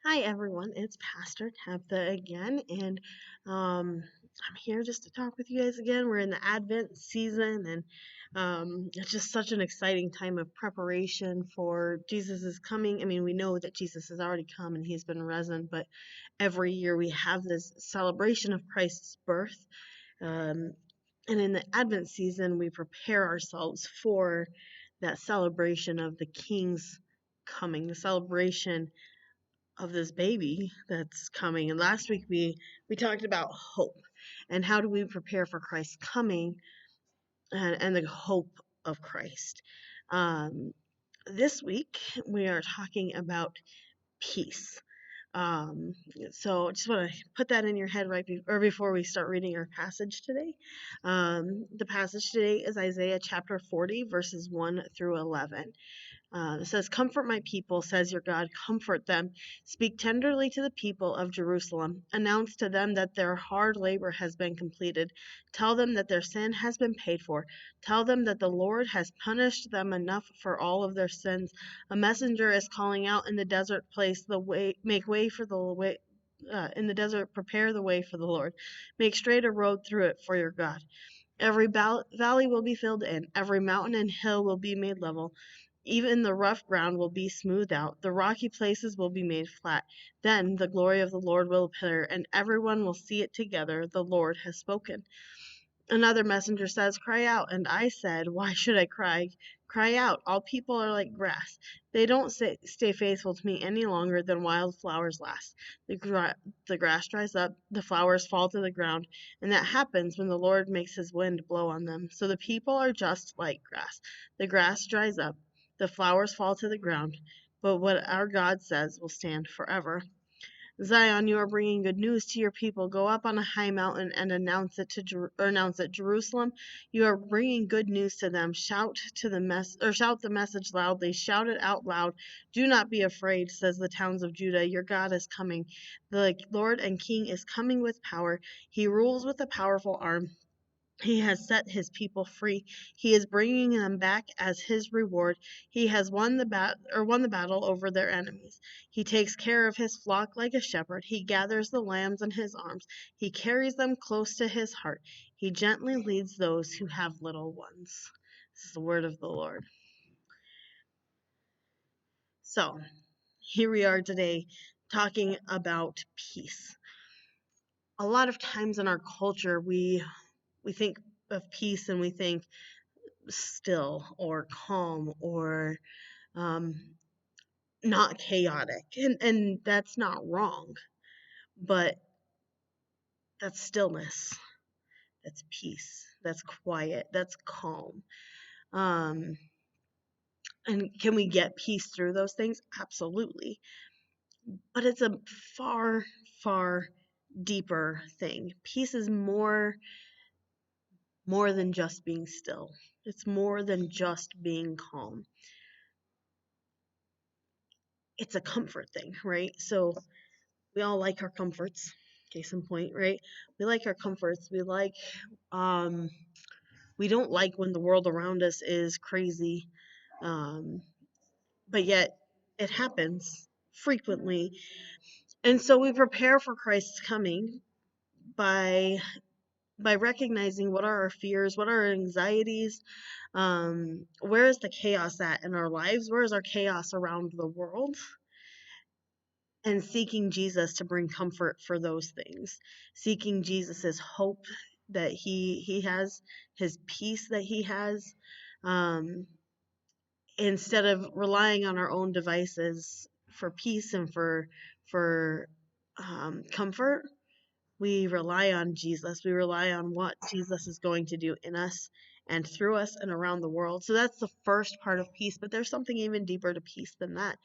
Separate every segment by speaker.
Speaker 1: Hi everyone, it's Pastor Tabitha again, and I'm here just to talk with you guys again. We're in the Advent season, and it's just such an exciting time of preparation for Jesus' coming. I mean, we know that Jesus has already come and he's been risen, but every year we have this celebration of Christ's birth. Um, and in the Advent season, we prepare ourselves for that celebration of the King's coming, the celebration of this baby that's coming. And last week we talked about hope and how do we prepare for Christ's coming and the hope of Christ. Um, this week we are talking about peace. Um, so just want to put that in your head or before we start reading our passage today. The passage today is Isaiah chapter 40, verses 1 through 11. It says, "Comfort my people, says your God, comfort them. Speak tenderly to the people of Jerusalem. Announce to them that their hard labor has been completed. Tell them that their sin has been paid for. Tell them that the Lord has punished them enough for all of their sins. A messenger is calling out in the desert place, make way for the way. In the desert, prepare the way for the Lord. Make straight a road through it for your God. Every valley will be filled in, every mountain and hill will be made level. Even the rough ground will be smoothed out, the rocky places will be made flat. Then the glory of the Lord will appear, and everyone will see it together. The Lord has spoken. Another messenger says, Cry out. And I said, Why should I cry? Cry out. All people are like grass. They don't stay faithful to me any longer than wild flowers last. The grass dries up, the flowers fall to the ground, and that happens when the Lord makes his wind blow on them. So the people are just like grass. The grass dries up, the flowers fall to the ground, but what our God says will stand forever. Zion, you are bringing good news to your people. Go up on a high mountain and announce it. Jerusalem, you are bringing good news to them. Shout the message loudly. Shout it out loud. Do not be afraid, says the towns of Judah. Your God is coming. The Lord and King is coming with power. He rules with a powerful arm. He has set his people free. He is bringing them back as his reward. He has won the battle over their enemies. He takes care of his flock like a shepherd. He gathers the lambs in his arms. He carries them close to his heart. He gently leads those who have little ones. This is the word of the Lord. So, here we are today talking about peace. A lot of times in our culture we think of peace and we think still or calm or um, not chaotic. And that's not wrong, but that's stillness, that's peace, that's quiet, that's calm. Um, and can we get peace through those things? Absolutely. But it's a far, far deeper thing. Peace is more than just being still. It's more than just being calm. It's a comfort thing, right? So we all like our comforts. Case in point, right? We like our comforts. Um, we don't like when the world around us is crazy. Um, but yet it happens frequently. And so we prepare for Christ's coming by recognizing what are our fears, what are our anxieties, where is the chaos at in our lives, where is our chaos around the world, and seeking Jesus to bring comfort for those things, seeking Jesus's hope that he has, his peace that he has, um, instead of relying on our own devices for peace and for comfort. We rely on Jesus. We rely on what Jesus is going to do in us and through us and around the world. So that's the first part of peace, but there's something even deeper to peace than that.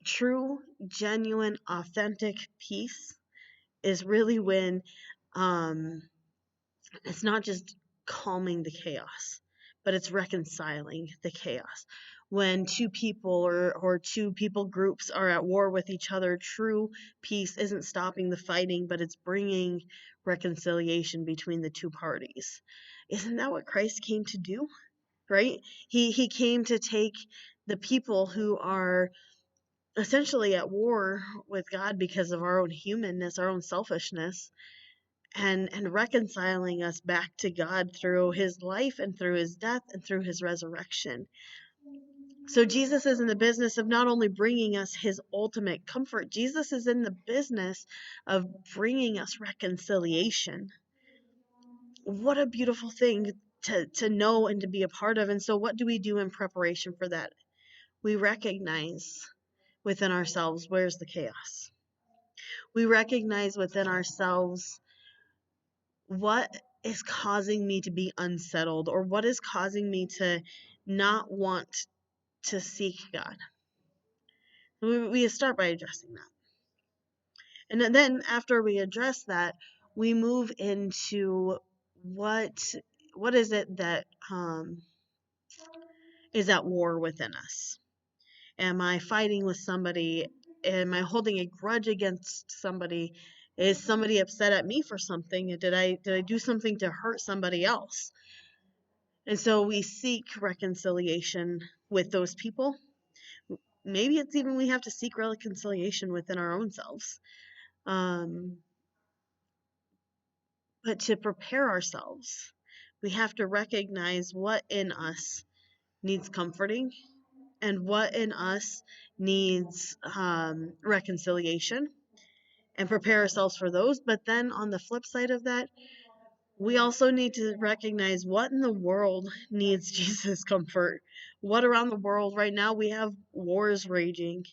Speaker 1: True, genuine, authentic peace is really when um, it's not just calming the chaos, but it's reconciling the chaos. When two people or two people groups are at war with each other, true peace isn't stopping the fighting, but it's bringing reconciliation between the two parties. Isn't that what Christ came to do? Right? He came to take the people who are essentially at war with God because of our own humanness, our own selfishness, and reconciling us back to God through his life and through his death and through his resurrection. So Jesus is in the business of not only bringing us his ultimate comfort, Jesus is in the business of bringing us reconciliation. What a beautiful thing to know and to be a part of. And so what do we do in preparation for that? We recognize within ourselves, where's the chaos? We recognize within ourselves what is causing me to be unsettled, or what is causing me to not want to seek God. We start by addressing that. And then after we address that, we move into what is it that is at war within us? Am I fighting with somebody? Am I holding a grudge against somebody? Is somebody upset at me for something? Did I do something to hurt somebody else? And so we seek reconciliation with those people. Maybe it's even we have to seek reconciliation within our own selves. But to prepare ourselves, we have to recognize what in us needs comforting and what in us needs reconciliation, and prepare ourselves for those. But then on the flip side of that, we also need to recognize what in the world needs Jesus' comfort. What around the world right now we have wars raging.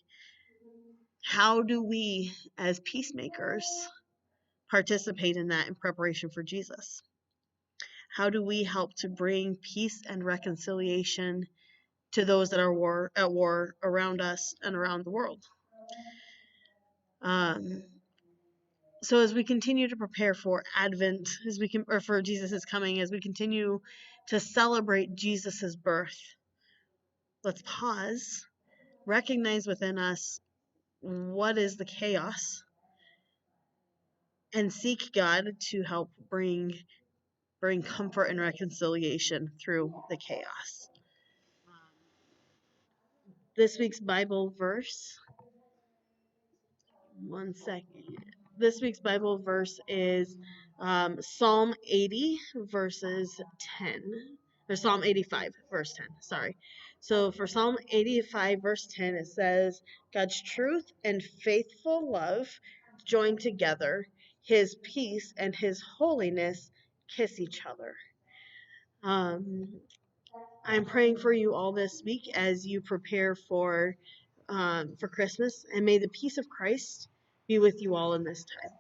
Speaker 1: How do we, as peacemakers, participate in that in preparation for Jesus? How do we help to bring peace and reconciliation to those that are at war around us and around the world? So as we continue to prepare for Advent, or for Jesus' coming, as we continue to celebrate Jesus' birth, let's pause, recognize within us what is the chaos, and seek God to help bring comfort and reconciliation through the chaos. This week's Bible verse, one second. This week's Bible verse is Psalm 80, verses 10. Or Psalm 85, verse 10. Sorry. So for Psalm 85, verse 10, it says, God's truth and faithful love join together. His peace and his holiness kiss each other. I'm praying for you all this week as you prepare for Christmas, and may the peace of Christ be with you all in this time.